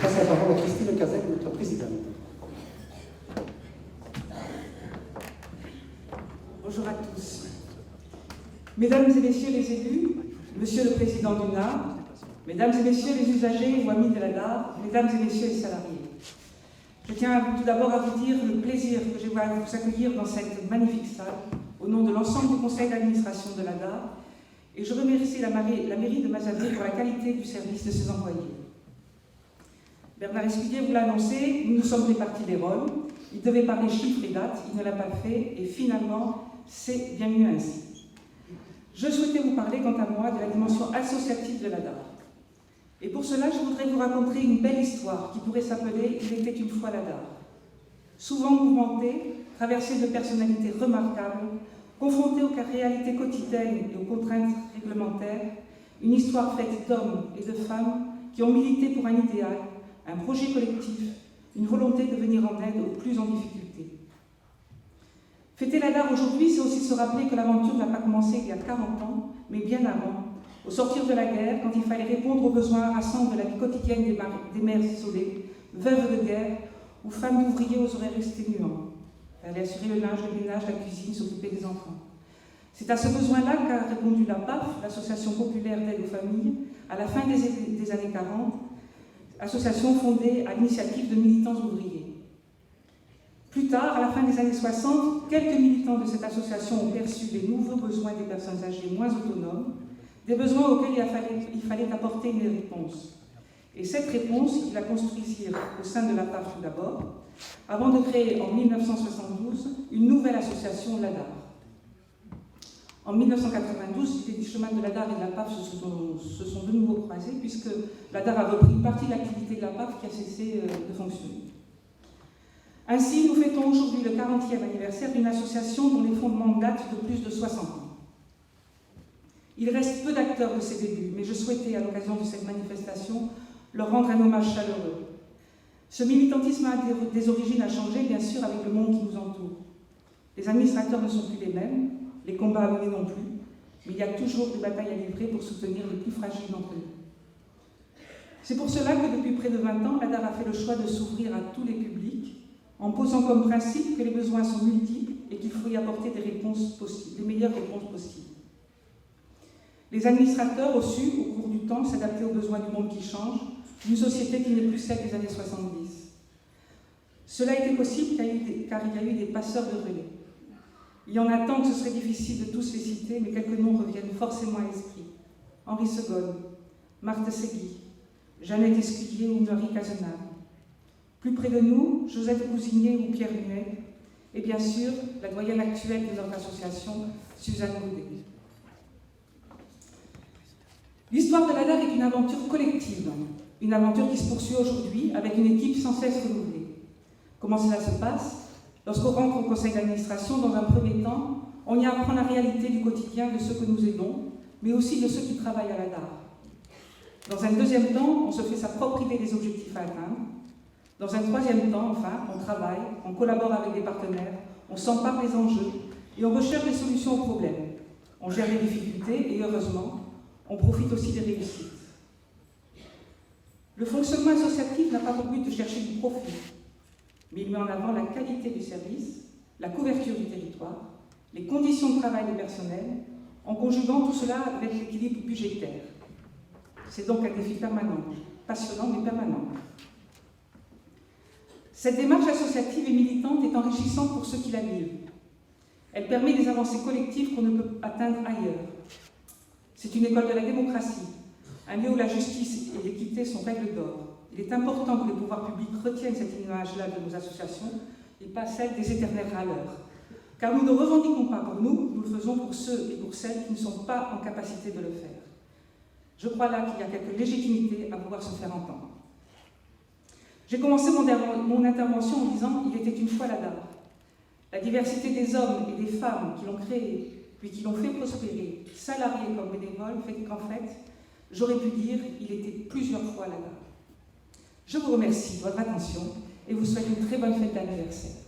passe la parole à Christine Cazel, notre présidente. Bonjour à tous. Mesdames et messieurs les élus, monsieur le président du NAR, mesdames et messieurs les usagers ou amis de la DAR, mesdames et messieurs les salariés. Je tiens tout d'abord à vous dire le plaisir que j'ai à vous accueillir dans cette magnifique salle, au nom de l'ensemble du conseil d'administration de la DAR, et je remercie la mairie de Mazabé pour la qualité du service de ses employés. Bernard Escudier vous l'a annoncé, nous nous sommes répartis les rôles. Il devait parler chiffres et dates, il ne l'a pas fait, et finalement, c'est bien mieux ainsi. Je souhaitais vous parler, quant à moi, de la dimension associative de la DAR. Et pour cela, je voudrais vous raconter une belle histoire qui pourrait s'appeler « Il était une fois la DAR ». Souvent mouvementée, traversée de personnalités remarquables, confrontée aux réalités quotidiennes et aux contraintes réglementaires, une histoire faite d'hommes et de femmes qui ont milité pour un idéal, un projet collectif, une volonté de venir en aide aux plus en difficulté. Fêter la DAR aujourd'hui, c'est aussi se rappeler que l'aventure n'a pas commencé il y a 40 ans, mais bien avant, au sortir de la guerre, quand il fallait répondre aux besoins harassants de la vie quotidienne des mères isolées, veuves de guerre ou femmes d'ouvriers aux horaires exténuants. Il fallait assurer le linge, le ménage, la cuisine, s'occuper des enfants. C'est à ce besoin-là qu'a répondu la PAF, l'Association populaire d'aide aux familles, à la fin des années 40, association fondée à l'initiative de militants ouvriers. Plus tard, à la fin des années 60, quelques militants de cette association ont perçu les nouveaux besoins des personnes âgées moins autonomes, des besoins auxquels il fallait apporter une réponse. Et cette réponse, ils la construisirent au sein de la PAF tout d'abord, avant de créer en 1972 une nouvelle association, la DAR. En 1992, les chemins de la DAR et de la PAF se sont de nouveau croisés, puisque la DAR a repris une partie de l'activité de la PAF qui a cessé de fonctionner. Ainsi, nous fêtons aujourd'hui le 40e anniversaire d'une association dont les fondements datent de plus de 60 ans. Il reste peu d'acteurs de ses débuts, mais je souhaitais, à l'occasion de cette manifestation, leur rendre un hommage chaleureux. Ce militantisme des origines a changé, bien sûr, avec le monde qui nous entoure. Les administrateurs ne sont plus les mêmes, les combats à mener non plus, mais il y a toujours des batailles à livrer pour soutenir les plus fragiles d'entre nous. C'est pour cela que depuis près de 20 ans, la DAR a fait le choix de s'ouvrir à tous les publics, en posant comme principe que les besoins sont multiples et qu'il faut y apporter des réponses possibles, les meilleures réponses possibles. Les administrateurs ont su, au cours du temps, s'adapter aux besoins du monde qui change, d'une société qui n'est plus celle des années 70. Cela a été possible car il y a eu des passeurs de relais. Il y en a tant que ce serait difficile de tous les citer, mais quelques noms reviennent forcément à l'esprit. Henri Segonne, Marthe Segui, Jeannette Escudier ou Marie Cazenave. Plus près de nous, Josette Cousigné ou Pierre Hunet, et bien sûr, la doyenne actuelle de notre association, Suzanne Goudet. L'histoire de la DAR est une aventure collective, une aventure qui se poursuit aujourd'hui avec une équipe sans cesse renouvelée. Comment cela se passe? Lorsqu'on rentre au conseil d'administration, dans un premier temps, on y apprend la réalité du quotidien de ceux que nous aidons, mais aussi de ceux qui travaillent à la DAR. Dans un deuxième temps, on se fait sa propre idée des objectifs à atteindre. Dans un troisième temps, enfin, on travaille, on collabore avec des partenaires, on s'empare des enjeux et on recherche des solutions aux problèmes. On gère les difficultés et heureusement, on profite aussi des réussites. Le fonctionnement associatif n'a pas pour but de chercher du profit, mais il met en avant la qualité du service, la couverture du territoire, les conditions de travail des personnels, en conjuguant tout cela avec l'équilibre budgétaire. C'est donc un défi permanent, passionnant mais permanent. Cette démarche associative et militante est enrichissante pour ceux qui la vivent. Elle permet des avancées collectives qu'on ne peut atteindre ailleurs. C'est une école de la démocratie, un lieu où la justice et l'équité sont règles d'or. Il est important que les pouvoirs publics retiennent cette image-là de nos associations et pas celle des éternels râleurs. Car nous ne revendiquons pas pour nous, nous le faisons pour ceux et pour celles qui ne sont pas en capacité de le faire. Je crois là qu'il y a quelque légitimité à pouvoir se faire entendre. J'ai commencé mon intervention en disant « Il était une fois la DAR ». La diversité des hommes et des femmes qui l'ont créée, puis qui l'ont fait prospérer, salariés comme bénévoles, fait qu'en fait, j'aurais pu dire « Il était plusieurs fois la DAR ». Je vous remercie de votre attention et vous souhaite une très bonne fête d'anniversaire.